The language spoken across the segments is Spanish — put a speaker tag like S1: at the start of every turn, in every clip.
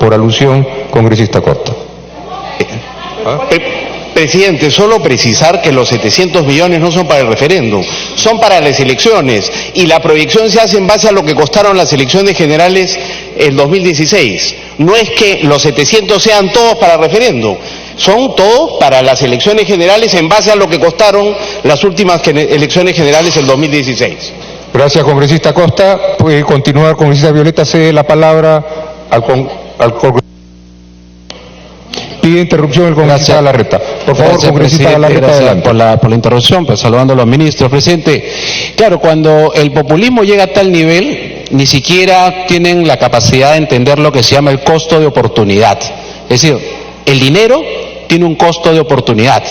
S1: Por alusión, congresista Costa.
S2: Presidente, solo precisar que los 700 millones no son para el referéndum, son para las elecciones, y la proyección se hace en base a lo que costaron las elecciones generales en 2016. No es que los 700 sean todos para el referéndum, son todos para las elecciones generales en base a lo que costaron las últimas elecciones generales en 2016.
S1: Gracias, congresista Costa. Puede continuar, congresista Violeta. Cede la palabra al congresista. Pide interrupción el congresista Galarreta. Por favor, congresista Galarreta, adelante.
S3: Por la interrupción, pues, saludando a los ministros. Presidente, claro, cuando el populismo llega a tal nivel, ni siquiera tienen la capacidad de entender lo que se llama el costo de oportunidad. Es decir, el dinero tiene un costo de oportunidad.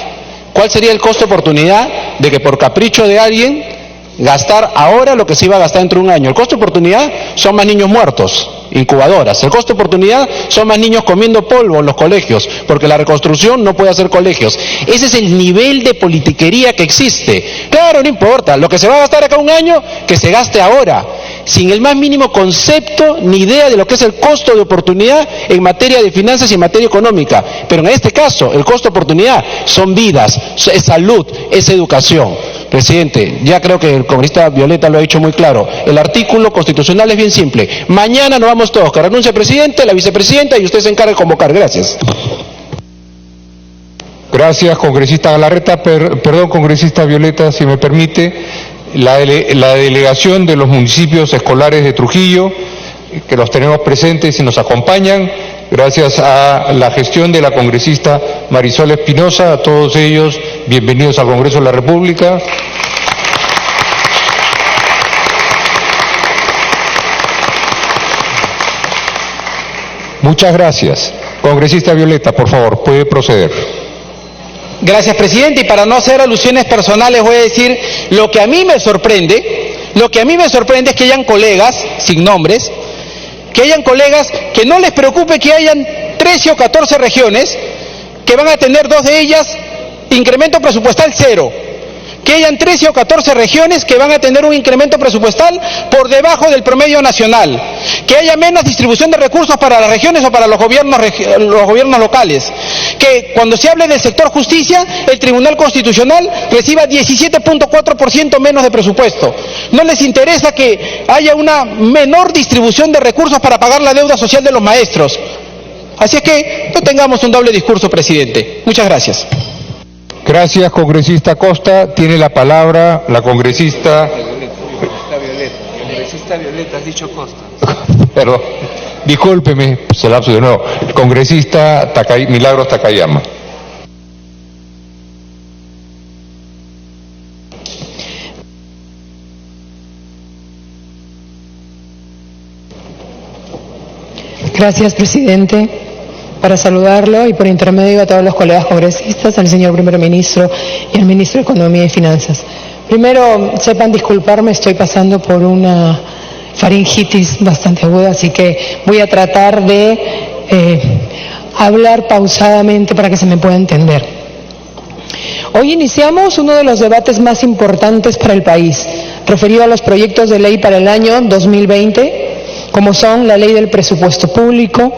S3: ¿Cuál sería el costo de oportunidad de que por capricho de alguien gastar ahora lo que se iba a gastar dentro de un año? El costo de oportunidad son más niños muertos, incubadoras. El costo de oportunidad son más niños comiendo polvo en los colegios, porque la reconstrucción no puede hacer colegios. Ese es el nivel de politiquería que existe. Claro, no importa, lo que se va a gastar acá un año, que se gaste ahora, sin el más mínimo concepto ni idea de lo que es el costo de oportunidad en materia de finanzas y en materia económica. Pero en este caso, el costo de oportunidad son vidas, es salud, es educación. Presidente, ya creo que el congresista Violeta lo ha dicho muy claro. El artículo constitucional es bien simple. Mañana nos vamos todos, que renuncie el presidente, la vicepresidenta, y usted se encargue de convocar. Gracias.
S1: Gracias, congresista Galarreta. Perdón, congresista Violeta, si me permite. La delegación de los municipios escolares de Trujillo, que los tenemos presentes y nos acompañan, gracias a la gestión de la congresista Marisol Espinosa, a todos ellos, bienvenidos al Congreso de la República. Muchas gracias. Congresista Violeta, por favor, puede proceder.
S4: Gracias, presidente, y para no hacer alusiones personales voy a decir lo que a mí me sorprende es que hayan colegas, sin nombres, que hayan colegas que no les preocupe que hayan 13 o 14 regiones que van a tener 2 de ellas incremento presupuestal 0. Que hayan 13 o 14 regiones que van a tener un incremento presupuestal por debajo del promedio nacional, que haya menos distribución de recursos para las regiones o para los gobiernos locales, que cuando se hable del sector justicia, el Tribunal Constitucional reciba 17.4% menos de presupuesto. No les interesa que haya una menor distribución de recursos para pagar la deuda social de los maestros. Así es que no tengamos un doble discurso, presidente. Muchas gracias.
S1: Gracias, congresista Costa. Tiene la palabra la congresista...
S5: Congresista Violeta, has dicho Costa.
S1: Perdón, discúlpeme, se lapso de nuevo. Congresista Milagros Takayama.
S6: Gracias, presidente. Para saludarlo y por intermedio a todos los colegas congresistas, al señor primer ministro y al ministro de Economía y Finanzas. Primero, sepan disculparme, estoy pasando por una faringitis bastante aguda, así que voy a tratar de hablar pausadamente para que se me pueda entender. Hoy iniciamos uno de los debates más importantes para el país, referido a los proyectos de ley para el año 2020, como son la ley del presupuesto público,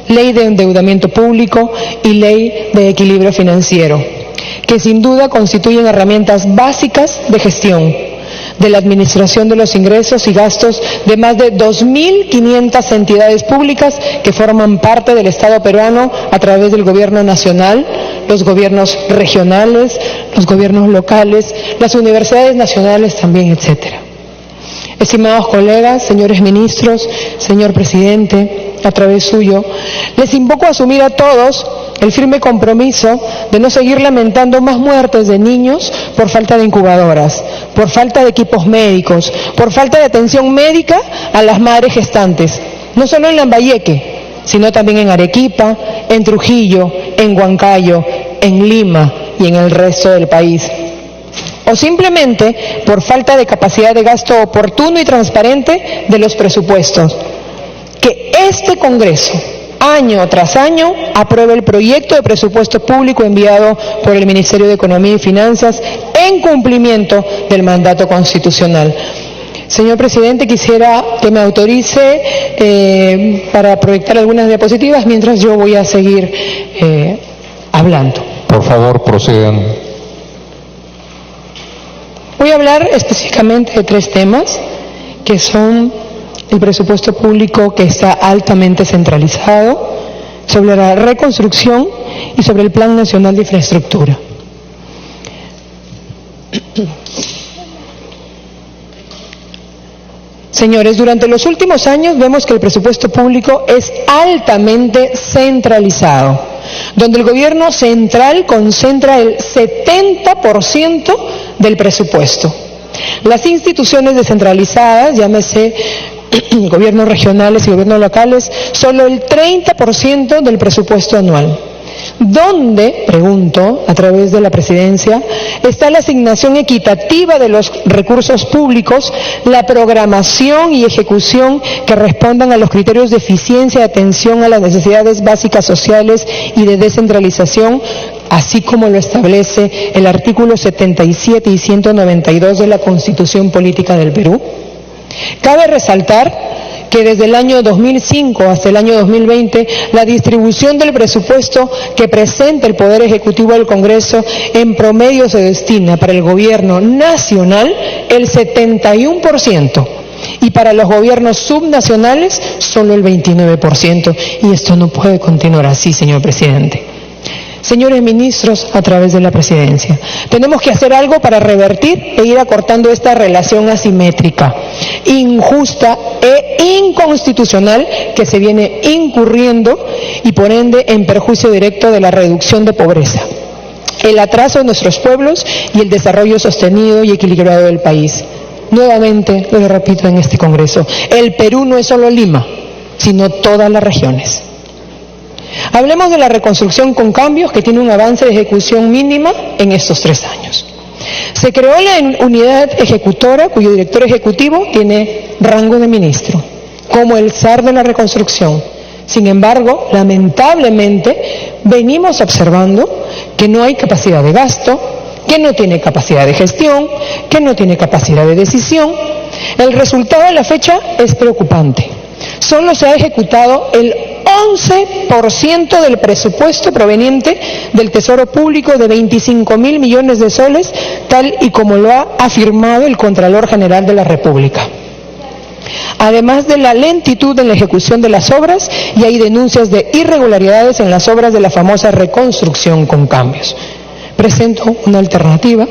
S6: ley de endeudamiento público y ley de equilibrio financiero, que sin duda constituyen herramientas básicas de gestión de la administración de los ingresos y gastos de más de 2.500 entidades públicas que forman parte del Estado peruano a través del gobierno nacional, los gobiernos regionales, los gobiernos locales, las universidades nacionales también, etcétera. Estimados colegas, señores ministros, señor presidente, a través suyo, les invoco a asumir a todos el firme compromiso de no seguir lamentando más muertes de niños por falta de incubadoras, por falta de equipos médicos, por falta de atención médica a las madres gestantes, no solo en Lambayeque, sino también en Arequipa, en Trujillo, en Huancayo, en Lima y en el resto del país. O simplemente por falta de capacidad de gasto oportuno y transparente de los presupuestos. Que este Congreso, año tras año, apruebe el proyecto de presupuesto público enviado por el Ministerio de Economía y Finanzas en cumplimiento del mandato constitucional. Señor presidente, quisiera que me autorice para proyectar algunas diapositivas mientras yo voy a seguir hablando.
S1: Por favor, procedan.
S6: Voy a hablar específicamente de 3 temas, que son el presupuesto público que está altamente centralizado, sobre la reconstrucción y sobre el Plan Nacional de Infraestructura. Señores, durante los últimos años vemos que el presupuesto público es altamente centralizado, donde el gobierno central concentra el 70% del presupuesto. Las instituciones descentralizadas, llámese gobiernos regionales y gobiernos locales, solo el 30% del presupuesto anual. ¿Dónde, pregunto, a través de la presidencia, está la asignación equitativa de los recursos públicos, la programación y ejecución que respondan a los criterios de eficiencia y atención a las necesidades básicas sociales y de descentralización, así como lo establece el artículo 77 y 192 de la Constitución Política del Perú? Cabe resaltar que desde el año 2005 hasta el año 2020, la distribución del presupuesto que presenta el Poder Ejecutivo al Congreso en promedio se destina para el gobierno nacional el 71%. Y para los gobiernos subnacionales solo el 29%. Y esto no puede continuar así, señor presidente. Señores ministros, a través de la presidencia, tenemos que hacer algo para revertir e ir acortando esta relación asimétrica, injusta e inconstitucional que se viene incurriendo y por ende en perjuicio directo de la reducción de pobreza, el atraso de nuestros pueblos y el desarrollo sostenido y equilibrado del país. Nuevamente, lo repito en este Congreso, el Perú no es solo Lima, sino todas las regiones. Hablemos de la reconstrucción con cambios, que tiene un avance de ejecución mínima en estos 3 años. Se creó la unidad ejecutora, cuyo director ejecutivo tiene rango de ministro, como el zar de la reconstrucción. Sin embargo, lamentablemente, venimos observando que no hay capacidad de gasto, que no tiene capacidad de gestión, que no tiene capacidad de decisión. El resultado a la fecha es preocupante. Solo se ha ejecutado el 11% del presupuesto proveniente del Tesoro Público de 25.000 millones de soles, tal y como lo ha afirmado el Contralor General de la República. Además de la lentitud en la ejecución de las obras, y hay denuncias de irregularidades en las obras de la famosa reconstrucción con cambios. Presento una alternativa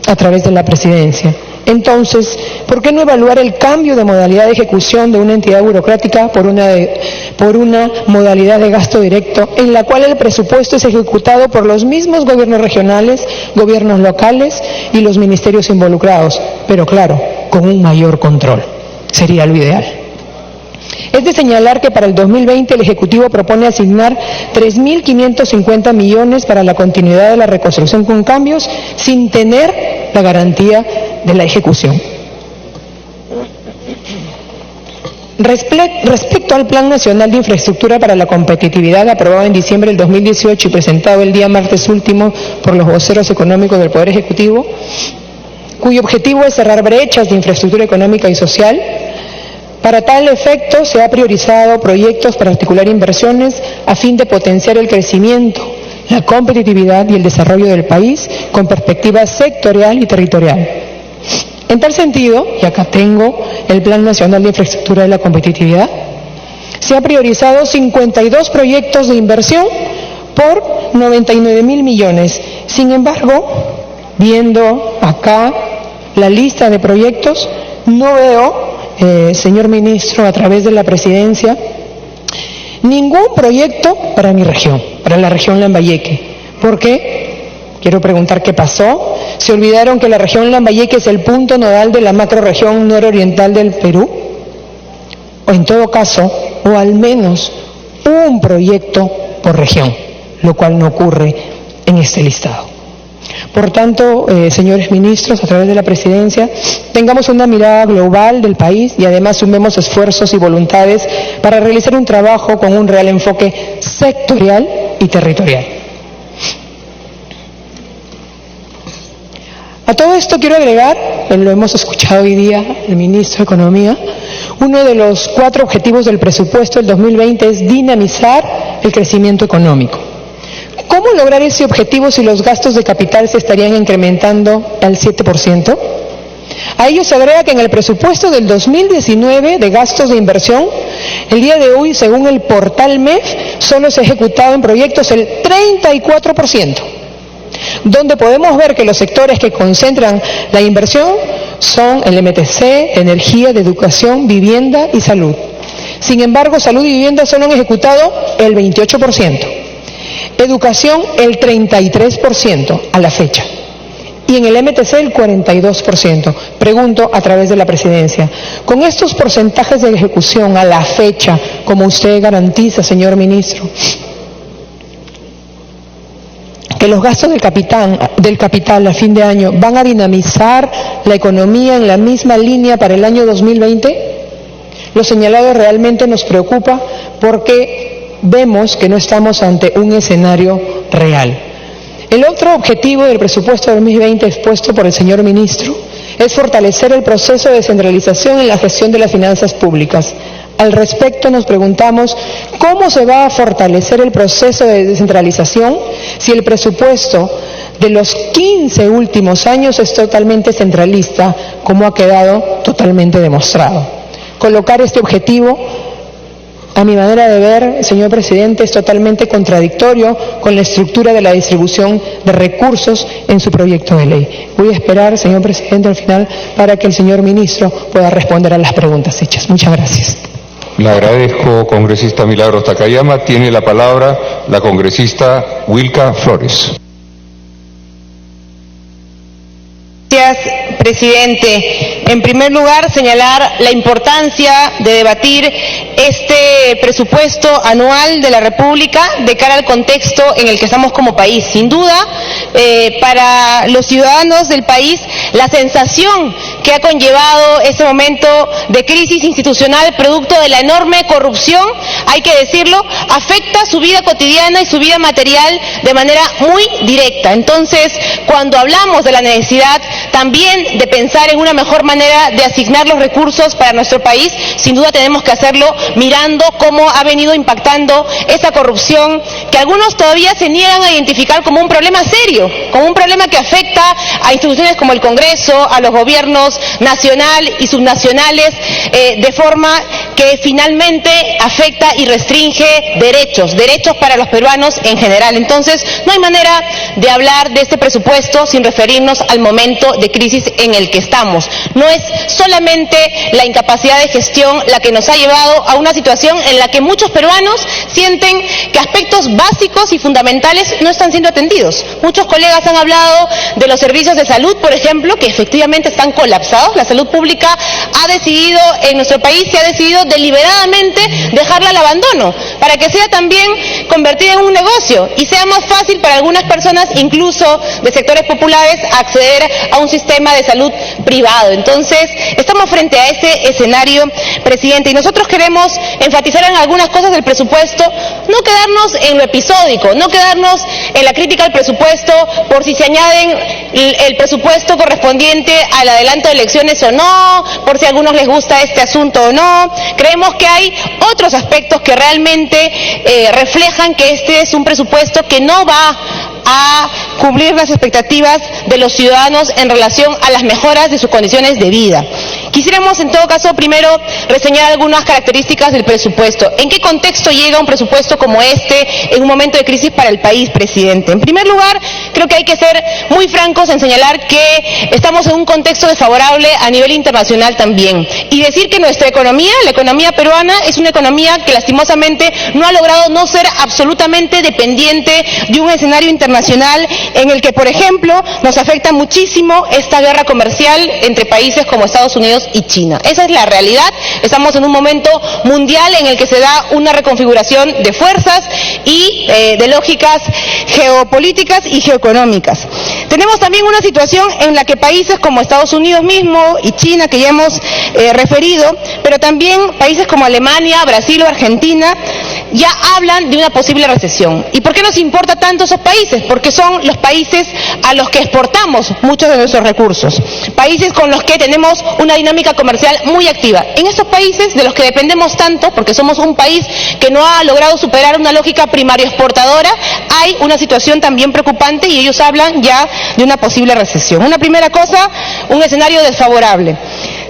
S6: a través de la presidencia. Entonces, ¿por qué no evaluar el cambio de modalidad de ejecución de una entidad burocrática por una modalidad de gasto directo, en la cual el presupuesto es ejecutado por los mismos gobiernos regionales, gobiernos locales y los ministerios involucrados? Pero claro, con un mayor control. Sería lo ideal. Es de señalar que para el 2020 el Ejecutivo propone asignar 3.550 millones para la continuidad de la reconstrucción con cambios, sin tener la garantía de la ejecución. Respecto al Plan Nacional de Infraestructura para la Competitividad, aprobado en diciembre del 2018 y presentado el día martes último por los voceros económicos del Poder Ejecutivo, cuyo objetivo es cerrar brechas de infraestructura económica y social, para tal efecto se ha priorizado proyectos para articular inversiones a fin de potenciar el crecimiento, la competitividad y el desarrollo del país con perspectiva sectorial y territorial. En tal sentido, y acá tengo el Plan Nacional de Infraestructura de la Competitividad, se ha priorizado 52 proyectos de inversión por 99.000 millones. Sin embargo, viendo acá la lista de proyectos, no veo, señor ministro, a través de la presidencia, ningún proyecto para mi región, para la región Lambayeque. ¿Por qué? Quiero preguntar qué pasó. ¿Se olvidaron que la región Lambayeque es el punto nodal de la macrorregión nororiental del Perú? O en todo caso, o al menos un proyecto por región, lo cual no ocurre en este listado. Por tanto, señores ministros, a través de la presidencia, tengamos una mirada global del país y además sumemos esfuerzos y voluntades para realizar un trabajo con un real enfoque sectorial y territorial. A todo esto quiero agregar, lo hemos escuchado hoy día el ministro de Economía, uno de los 4 objetivos del presupuesto del 2020 es dinamizar el crecimiento económico. ¿Cómo lograr ese objetivo si los gastos de capital se estarían incrementando al 7%? A ello se agrega que en el presupuesto del 2019 de gastos de inversión, el día de hoy, según el portal MEF, solo se ha ejecutado en proyectos el 34%, donde podemos ver que los sectores que concentran la inversión son el MTC, energía, de educación, vivienda y salud. Sin embargo, salud y vivienda solo han ejecutado el 28%, educación el 33% a la fecha, y en el MTC el 42%. Pregunto a través de la presidencia, con estos porcentajes de ejecución a la fecha, como usted garantiza, señor ministro, que los gastos del capital a fin de año van a dinamizar la economía en la misma línea para el año 2020? Lo señalado realmente nos preocupa porque vemos que no estamos ante un escenario real. El otro objetivo del presupuesto de 2020 expuesto por el señor ministro es fortalecer el proceso de descentralización en la gestión de las finanzas públicas. Al respecto nos preguntamos cómo se va a fortalecer el proceso de descentralización si el presupuesto de los 15 últimos años es totalmente centralista, como ha quedado totalmente demostrado. Colocar este objetivo, a mi manera de ver, señor presidente, es totalmente contradictorio con la estructura de la distribución de recursos en su proyecto de ley. Voy a esperar, señor presidente, al final para que el señor ministro pueda responder a las preguntas hechas. Muchas gracias.
S1: Le agradezco, congresista Milagros Takayama. Tiene la palabra la congresista Wilka Flores.
S5: Gracias, presidente. En primer lugar, señalar la importancia de debatir este presupuesto anual de la República de cara al contexto en el que estamos como país. Sin duda, para los ciudadanos del país, la sensación que ha conllevado este momento de crisis institucional producto de la enorme corrupción, hay que decirlo, afecta su vida cotidiana y su vida material de manera muy directa. Entonces, cuando hablamos de la necesidad también de pensar en una mejor manera de asignar los recursos para nuestro país, sin duda tenemos que hacerlo mirando cómo ha venido impactando esa corrupción que algunos todavía se niegan a identificar como un problema serio, como un problema que afecta a instituciones como el Congreso, a los gobiernos nacional y subnacionales, de forma que finalmente afecta y restringe derechos para los peruanos en general. Entonces, no hay manera de hablar de este presupuesto sin referirnos al momento de crisis en el que estamos. No es solamente la incapacidad de gestión la que nos ha llevado a una situación en la que muchos peruanos sienten que aspectos básicos y fundamentales no están siendo atendidos. Muchos colegas han hablado de los servicios de salud, por ejemplo, que efectivamente están colapsados. La salud pública ha decidido, en nuestro país se ha decidido deliberadamente dejarla al abandono, para que sea también convertida en un negocio y sea más fácil para algunas personas, incluso de sectores populares, acceder a un sistema de salud privado. Entonces, estamos frente a ese escenario, presidente, y nosotros queremos enfatizar en algunas cosas del presupuesto, no quedarnos en lo episódico, no quedarnos en la crítica al presupuesto por si se añaden el presupuesto correspondiente al adelanto de elecciones o no, por si a algunos les gusta este asunto o no. Creemos que hay otros aspectos que realmente reflejan que este es un presupuesto que no va a cumplir las expectativas de los ciudadanos en relación a las mejoras de sus condiciones de vida. Quisiéramos, en todo caso, primero reseñar algunas características del presupuesto. ¿En qué contexto llega un presupuesto como este en un momento de crisis para el país, presidente? En primer lugar, creo que hay que ser muy francos en señalar que estamos en un contexto desfavorable a nivel internacional también. Y decir que nuestra economía, la economía peruana, es una economía que lastimosamente no ha logrado no ser absolutamente dependiente de un escenario internacional en el que, por ejemplo, nos afecta muchísimo esta guerra comercial entre países como Estados Unidos y China. Esa es la realidad. Estamos en un momento mundial en el que se da una reconfiguración de fuerzas y de lógicas geopolíticas y geoeconómicas. Tenemos también una situación en la que países como Estados Unidos mismo y China, que ya hemos referido, pero también países como Alemania, Brasil o Argentina, ya hablan de una posible recesión. ¿Y por qué nos importa tanto esos países? Porque son los países a los que exportamos muchos de nuestros recursos, países con los que tenemos una dinámica comercial muy activa. En estos países de los que dependemos tanto, porque somos un país que no ha logrado superar una lógica primario exportadora, hay una situación también preocupante y ellos hablan ya de una posible recesión. Una primera cosa, un escenario desfavorable.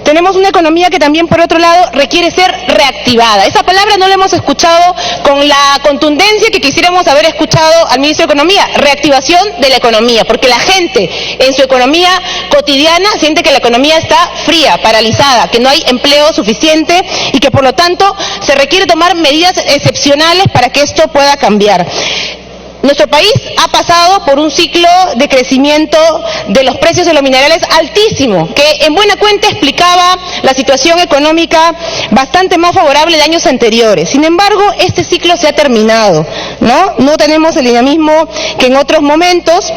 S5: Tenemos una economía que también, por otro lado, requiere ser reactivada. Esa palabra no la hemos escuchado con la contundencia que quisiéramos haber escuchado al ministro de Economía. Reactivación de la economía, porque la gente en su economía cotidiana siente que la economía está fría, paralizada, que no hay empleo suficiente y que, por lo tanto, se requiere tomar medidas excepcionales para que esto pueda cambiar. Nuestro país ha pasado por un ciclo de crecimiento de los precios de los minerales altísimo, que en buena cuenta explicaba la situación económica bastante más favorable de años anteriores. Sin embargo, este ciclo se ha terminado, ¿no? No tenemos el dinamismo que en otros momentos.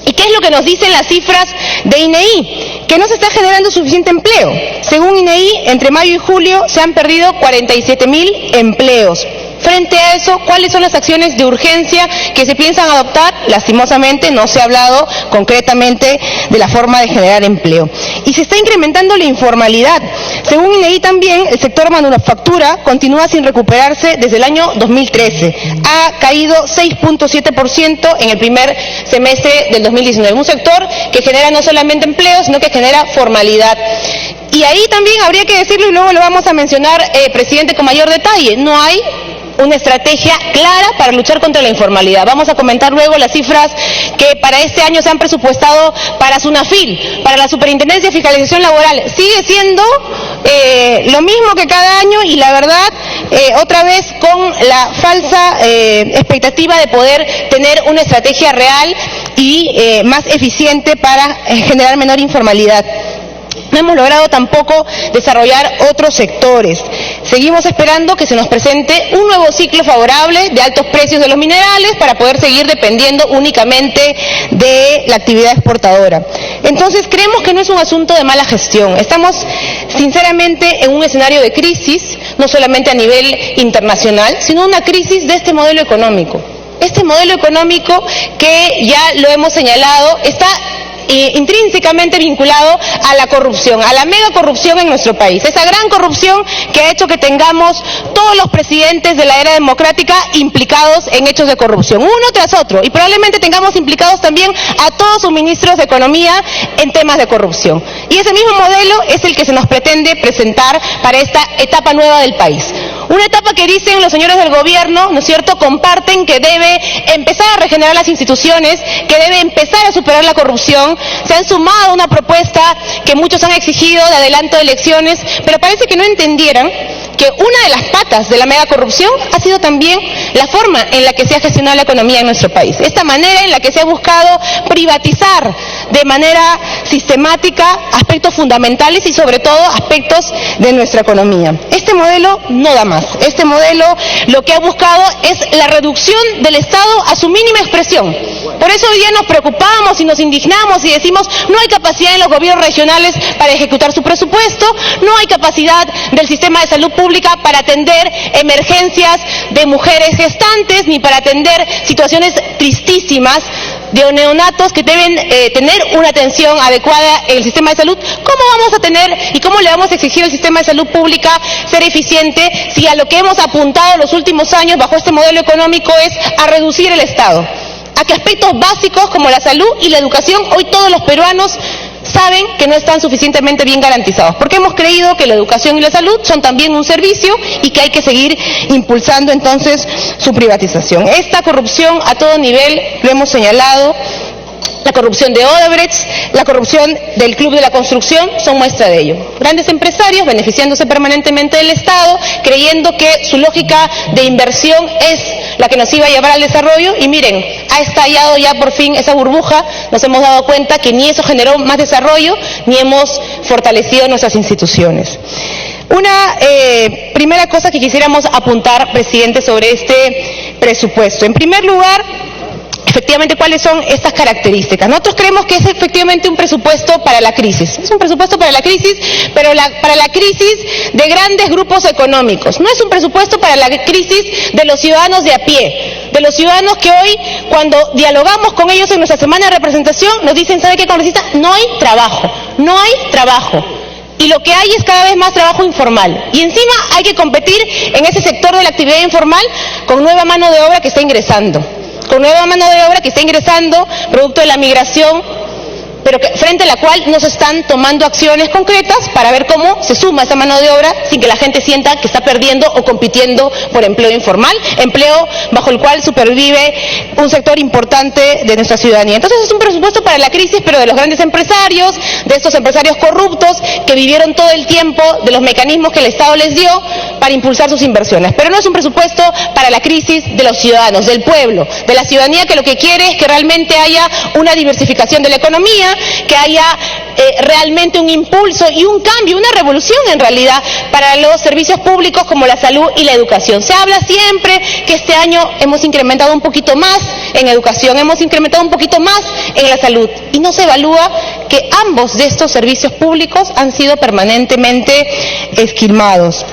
S5: ¿Y qué es lo que nos dicen las cifras de INEI? Que no se está generando suficiente empleo. Según INEI, entre mayo y julio se han perdido 47.000 empleos. Frente a eso, ¿cuáles son las acciones de urgencia que se piensan adoptar? Lastimosamente no se ha hablado concretamente de la forma de generar empleo. Y se está incrementando la informalidad. Según INEI también, el sector manufactura continúa sin recuperarse desde el año 2013. Ha caído 6.7% en el primer semestre del 2019. Un sector que genera no solamente empleo, sino que genera formalidad. Y ahí también habría que decirlo, y luego lo vamos a mencionar, presidente, con mayor detalle. No hay una estrategia clara para luchar contra la informalidad. Vamos a comentar luego las cifras que para este año se han presupuestado para SUNAFIL, para la Superintendencia de Fiscalización Laboral. Sigue siendo lo mismo que cada año y la verdad, otra vez con la falsa expectativa de poder tener una estrategia real y más eficiente para generar menor informalidad. No hemos logrado tampoco desarrollar otros sectores. Seguimos esperando que se nos presente un nuevo ciclo favorable de altos precios de los minerales para poder seguir dependiendo únicamente de la actividad exportadora. Entonces, creemos que no es un asunto de mala gestión. Estamos, sinceramente, en un escenario de crisis, no solamente a nivel internacional, sino una crisis de este modelo económico. Este modelo económico que ya lo hemos señalado está intrínsecamente vinculado a la corrupción, a la mega corrupción en nuestro país. Esa gran corrupción que ha hecho que tengamos todos los presidentes de la era democrática implicados en hechos de corrupción, uno tras otro, y probablemente tengamos implicados también a todos sus ministros de Economía en temas de corrupción. Y ese mismo modelo es el que se nos pretende presentar para esta etapa nueva del país. Una etapa que dicen los señores del gobierno, ¿no es cierto?, comparten que debe empezar a regenerar las instituciones, que debe empezar a superar la corrupción. Se han sumado a una propuesta que muchos han exigido de adelanto de elecciones, pero parece que no entendieran que una de las patas de la mega corrupción ha sido también la forma en la que se ha gestionado la economía en nuestro país. Esta manera en la que se ha buscado privatizar de manera sistemática aspectos fundamentales y sobre todo aspectos de nuestra economía. Este modelo no da más. Este modelo lo que ha buscado es la reducción del Estado a su mínima expresión. Por eso hoy día nos preocupamos y nos indignamos y decimos no hay capacidad en los gobiernos regionales para ejecutar su presupuesto, no hay capacidad del sistema de salud pública para atender emergencias de mujeres gestantes ni para atender situaciones tristísimas de neonatos que deben tener una atención adecuada en el sistema de salud. ¿Cómo vamos a tener y cómo le vamos a exigir al sistema de salud pública ser eficiente si a lo que hemos apuntado en los últimos años bajo este modelo económico es a reducir el Estado? A que aspectos básicos como la salud y la educación hoy todos los peruanos saben que no están suficientemente bien garantizados, porque hemos creído que la educación y la salud son también un servicio y que hay que seguir impulsando entonces su privatización. Esta corrupción a todo nivel, lo hemos señalado, la corrupción de Odebrecht, la corrupción del Club de la Construcción son muestra de ello. Grandes empresarios beneficiándose permanentemente del Estado, creyendo que su lógica de inversión es la que nos iba a llevar al desarrollo y miren, ha estallado ya por fin esa burbuja, nos hemos dado cuenta que ni eso generó más desarrollo, ni hemos fortalecido nuestras instituciones. Una primera cosa que quisiéramos apuntar, presidente, sobre este presupuesto. En primer lugar, efectivamente, efectivamente cuáles son estas características. Nosotros creemos que es efectivamente un presupuesto para la crisis. Es un presupuesto para la crisis, pero para la crisis de grandes grupos económicos. No es un presupuesto para la crisis de los ciudadanos de a pie, de los ciudadanos que hoy, cuando dialogamos con ellos en nuestra semana de representación, nos dicen, ¿sabe qué, congresista? No hay trabajo, no hay trabajo. Y lo que hay es cada vez más trabajo informal. Y encima hay que competir en ese sector de la actividad informal con nueva mano de obra que está ingresando. Producto de la migración, pero frente a la cual no se están tomando acciones concretas para ver cómo se suma esa mano de obra sin que la gente sienta que está perdiendo o compitiendo por empleo informal, empleo bajo el cual supervive un sector importante de nuestra ciudadanía. Entonces es un presupuesto para la crisis, pero de los grandes empresarios, de estos empresarios corruptos que vivieron todo el tiempo de los mecanismos que el Estado les dio para impulsar sus inversiones. Pero no es un presupuesto para la crisis de los ciudadanos, del pueblo, de la ciudadanía que lo que quiere es que realmente haya una diversificación de la economía, que haya realmente un impulso y un cambio, una revolución en realidad para los servicios públicos como la salud y la educación. Se habla siempre que este año hemos incrementado un poquito más en educación, hemos incrementado un poquito más en la salud y no se evalúa que ambos de estos servicios públicos han sido permanentemente esquilmados.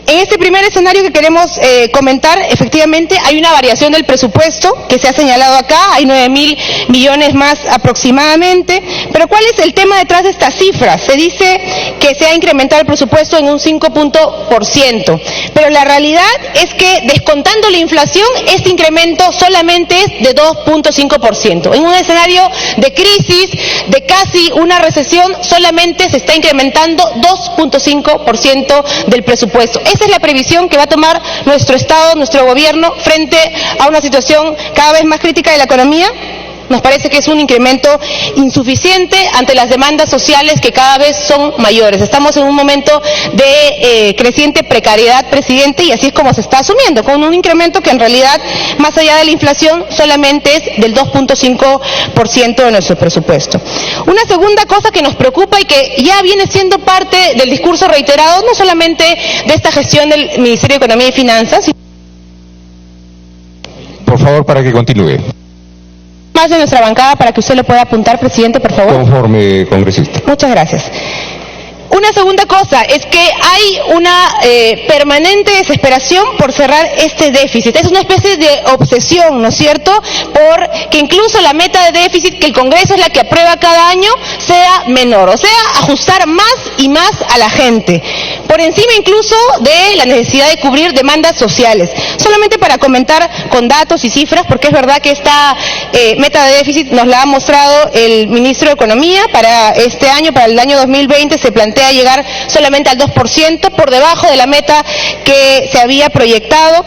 S5: En este primer escenario que queremos comentar, efectivamente hay una variación del presupuesto que se ha señalado acá, hay 9.000 millones más aproximadamente, pero ¿cuál es el tema detrás de estas cifras? Se dice que se ha incrementado el presupuesto en un 5%, pero la realidad es que descontando la inflación, este incremento solamente es de 2.5%. En un escenario de crisis, de casi una recesión, solamente se está incrementando 2.5% del presupuesto. Esa es la previsión que va a tomar nuestro Estado, nuestro gobierno, frente a una situación cada vez más crítica de la economía. Nos parece que es un incremento insuficiente ante las demandas sociales que cada vez son mayores. Estamos en un momento de creciente precariedad, presidente, y así es como se está asumiendo, con un incremento que en realidad, más allá de la inflación, solamente es del 2.5% de nuestro presupuesto. Una segunda cosa que nos preocupa y que ya viene siendo parte del discurso reiterado, no solamente de esta gestión del Ministerio de Economía y Finanzas, sino
S1: Por favor, para que continúe.
S5: más de nuestra bancada para que usted lo pueda apuntar, presidente, por favor.
S1: Conforme, congresista.
S5: Muchas gracias. Una segunda cosa es que hay una permanente desesperación por cerrar este déficit. Es una especie de obsesión, ¿no es cierto?, por que incluso la meta de déficit que el Congreso es la que aprueba cada año sea menor, o sea, ajustar más y más a la gente, por encima incluso de la necesidad de cubrir demandas sociales. Solamente para comentar con datos y cifras, porque es verdad que esta meta de déficit nos la ha mostrado el ministro de Economía para este año, para el año 2020, se plantea llegar solamente al 2%, por debajo de la meta que se había proyectado.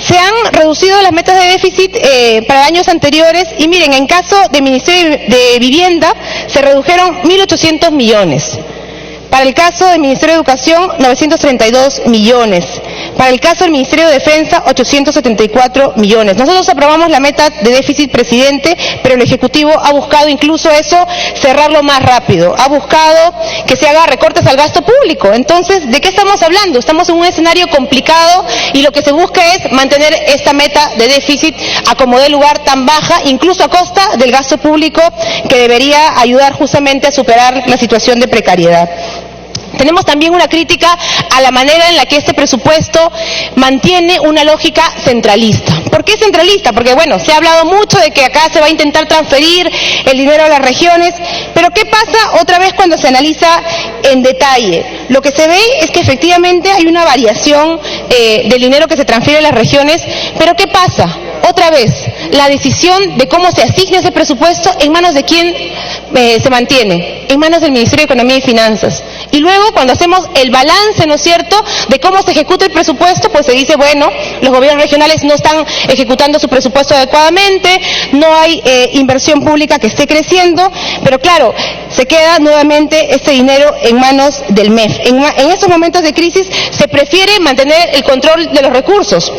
S5: Se han reducido las metas de déficit para años anteriores y miren, en caso del Ministerio de Vivienda se redujeron 1.800 millones. Para el caso del Ministerio de Educación, 932 millones. Para el caso del Ministerio de Defensa, 874 millones. Nosotros aprobamos la meta de déficit, presidente, pero el Ejecutivo ha buscado incluso eso, cerrarlo más rápido. Ha buscado que se haga recortes al gasto público. Entonces, ¿de qué estamos hablando? Estamos en un escenario complicado y lo que se busca es mantener esta meta de déficit a como dé lugar tan baja, incluso a costa del gasto público, que debería ayudar justamente a superar la situación de precariedad. Tenemos también una crítica a la manera en la que este presupuesto mantiene una lógica centralista. ¿Por qué centralista? Porque, bueno, se ha hablado mucho de que acá se va a intentar transferir el dinero a las regiones, pero ¿qué pasa otra vez cuando se analiza en detalle? Lo que se ve es que efectivamente hay una variación del dinero que se transfiere a las regiones, pero ¿qué pasa? Otra vez, la decisión de cómo se asigna ese presupuesto, ¿en manos de quién se mantiene? En manos del Ministerio de Economía y Finanzas. Y luego, cuando hacemos el balance, ¿no es cierto?, de cómo se ejecuta el presupuesto, pues se dice, bueno, los gobiernos regionales no están ejecutando su presupuesto adecuadamente, no hay inversión pública que esté creciendo, pero claro, se queda nuevamente este dinero en manos del MEF. En estos momentos de crisis se prefiere mantener el control de los recursos.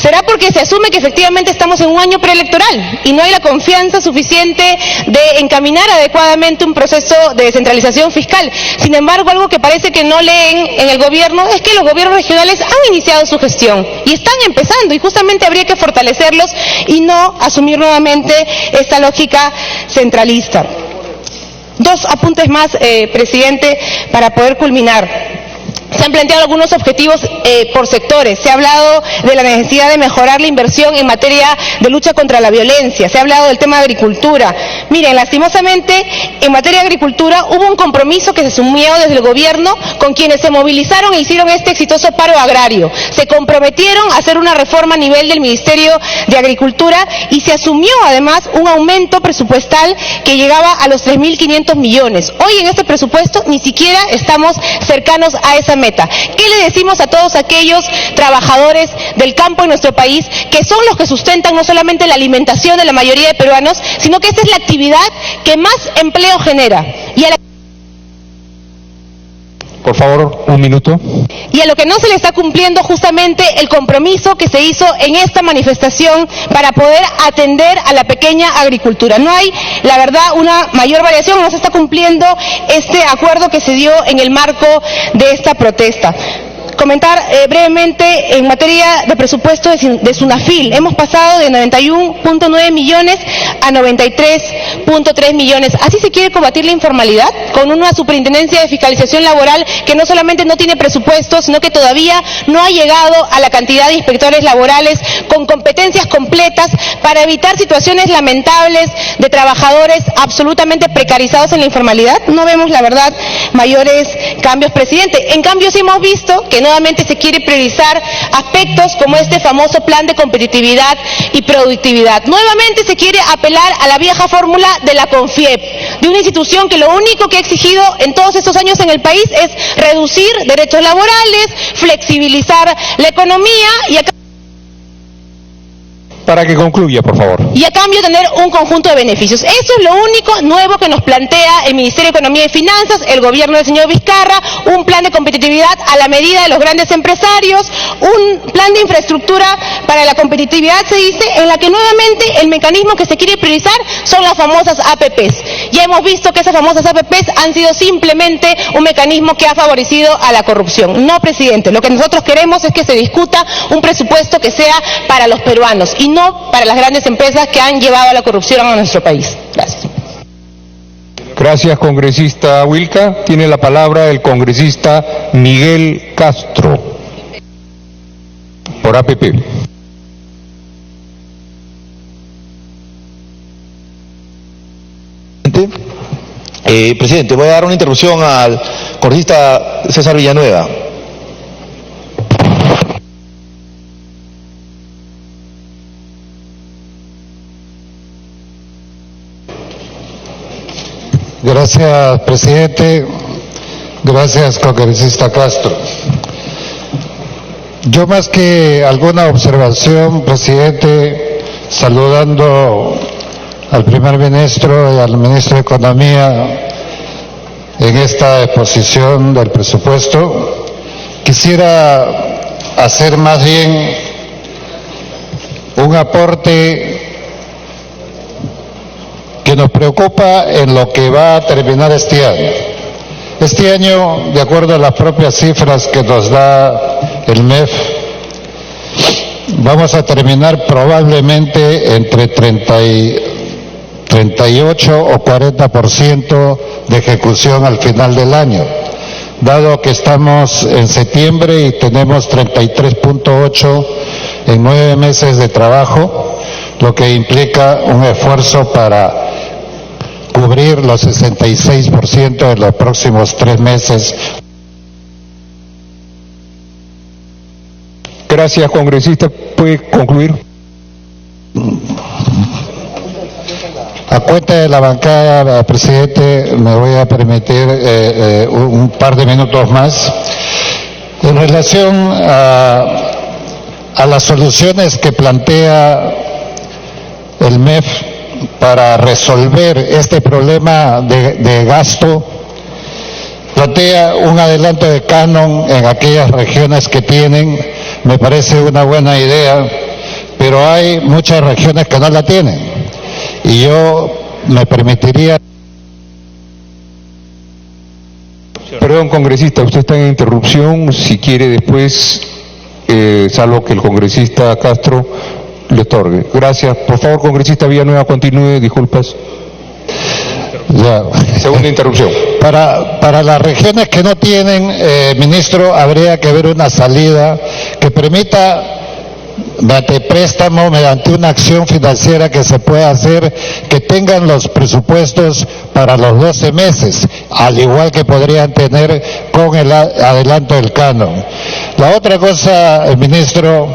S5: ¿Será porque se asume que efectivamente estamos en un año preelectoral y no hay la confianza suficiente de encaminar adecuadamente un proceso de descentralización fiscal? Sin embargo, algo que parece que no leen en el gobierno es que los gobiernos regionales han iniciado su gestión y están empezando, y justamente habría que fortalecerlos y no asumir nuevamente esta lógica centralista. Dos apuntes más, presidente, para poder culminar. Se han planteado algunos objetivos por sectores. Se ha hablado de la necesidad de mejorar la inversión en materia de lucha contra la violencia. Se ha hablado del tema de agricultura. Miren, lastimosamente, en materia de agricultura hubo un compromiso que se asumió desde el gobierno con quienes se movilizaron e hicieron este exitoso paro agrario. Se comprometieron a hacer una reforma a nivel del Ministerio de Agricultura y se asumió además un aumento presupuestal que llegaba a los 3.500 millones. Hoy en este presupuesto ni siquiera estamos cercanos a esa meta. ¿Qué le decimos a todos aquellos trabajadores del campo en nuestro país que son los que sustentan no solamente la alimentación de la mayoría de peruanos, sino que esta es la actividad que más empleo genera?
S1: Por favor, un minuto.
S5: Y a lo que no se le está cumpliendo justamente el compromiso que se hizo en esta manifestación para poder atender a la pequeña agricultura. No hay, la verdad, una mayor variación, no se está cumpliendo este acuerdo que se dio en el marco de esta protesta. Comentar brevemente en materia de presupuesto de SUNAFIL. Hemos pasado de 91.9 millones a 93.3 millones. ¿Así se quiere combatir la informalidad? Con una superintendencia de fiscalización laboral que no solamente no tiene presupuesto, sino que todavía no ha llegado a la cantidad de inspectores laborales con competencias completas para evitar situaciones lamentables de trabajadores absolutamente precarizados en la informalidad. No vemos, la verdad, mayores cambios, presidente. En cambio, sí hemos visto que nuevamente se quiere priorizar aspectos como este famoso plan de competitividad y productividad. Nuevamente se quiere apelar a la vieja fórmula de la CONFIEP, de una institución que lo único que ha exigido en todos estos años en el país es reducir derechos laborales, flexibilizar la economía y
S1: Para que concluya, por favor.
S5: Y a cambio tener un conjunto de beneficios. Eso es lo único nuevo que nos plantea el Ministerio de Economía y Finanzas, el gobierno del señor Vizcarra, un plan de competitividad a la medida de los grandes empresarios, un plan de infraestructura para la competitividad, se dice, en la que nuevamente el mecanismo que se quiere priorizar son las famosas APPs. Ya hemos visto que esas famosas APPs han sido simplemente un mecanismo que ha favorecido a la corrupción. No, presidente, lo que nosotros queremos es que se discuta un presupuesto que sea para los peruanos y no para las grandes empresas que han llevado a la corrupción a nuestro país. Gracias.
S1: Gracias, congresista Wilca. Tiene la palabra el congresista Miguel Castro, por APP.
S7: Presidente, voy a dar una interrupción al congresista César Villanueva.
S8: Gracias, presidente. Gracias, congresista Castro. Yo, más que alguna observación, presidente, saludando al primer ministro y al ministro de Economía en esta exposición del presupuesto, quisiera hacer más bien un aporte que nos preocupa en lo que va a terminar este año. Este año, de acuerdo a las propias cifras que nos da el MEF, vamos a terminar probablemente entre 38 o 40% de ejecución al final del año, dado que estamos en septiembre y tenemos 33.8 en 9 meses de trabajo, lo que implica un esfuerzo para cubrir los 66% de los próximos 3 meses.
S1: Gracias, congresista. ¿Puede concluir?
S8: A cuenta de la bancada, presidente, me voy a permitir un par de minutos más. En relación a las soluciones que plantea el MEF para resolver este problema de gasto, plantea un adelanto de canon en aquellas regiones que tienen, me parece una buena idea, pero hay muchas regiones que no la tienen. Y yo me permitiría...
S1: Perdón, congresista, usted está en interrupción. Si quiere después, salvo que el congresista Castro le otorgue. Gracias. Por favor, congresista Villanueva, continúe. Disculpas.
S8: Ya.
S1: Segunda interrupción.
S8: Para las regiones que no tienen, ministro, habría que ver una salida que permita, mediante préstamo, mediante una acción financiera que se pueda hacer, que tengan los presupuestos para los 12 meses, al igual que podrían tener con el adelanto del canon. La otra cosa, ministro,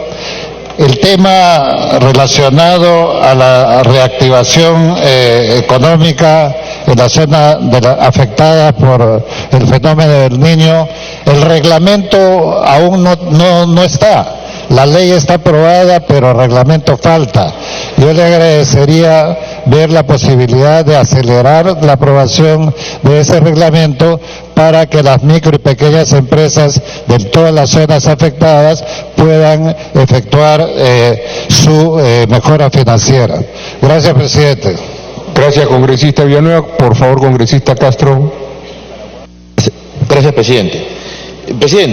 S8: el tema relacionado a la reactivación económica en la zona afectada por el fenómeno del Niño, el reglamento aún no está. La ley está aprobada, pero el reglamento falta. Yo le agradecería ver la posibilidad de acelerar la aprobación de ese reglamento para que las micro y pequeñas empresas de todas las zonas afectadas puedan efectuar su mejora financiera. Gracias, presidente.
S1: Gracias, congresista Villanueva. Por favor, congresista Castro.
S7: Gracias, presidente. Presidente.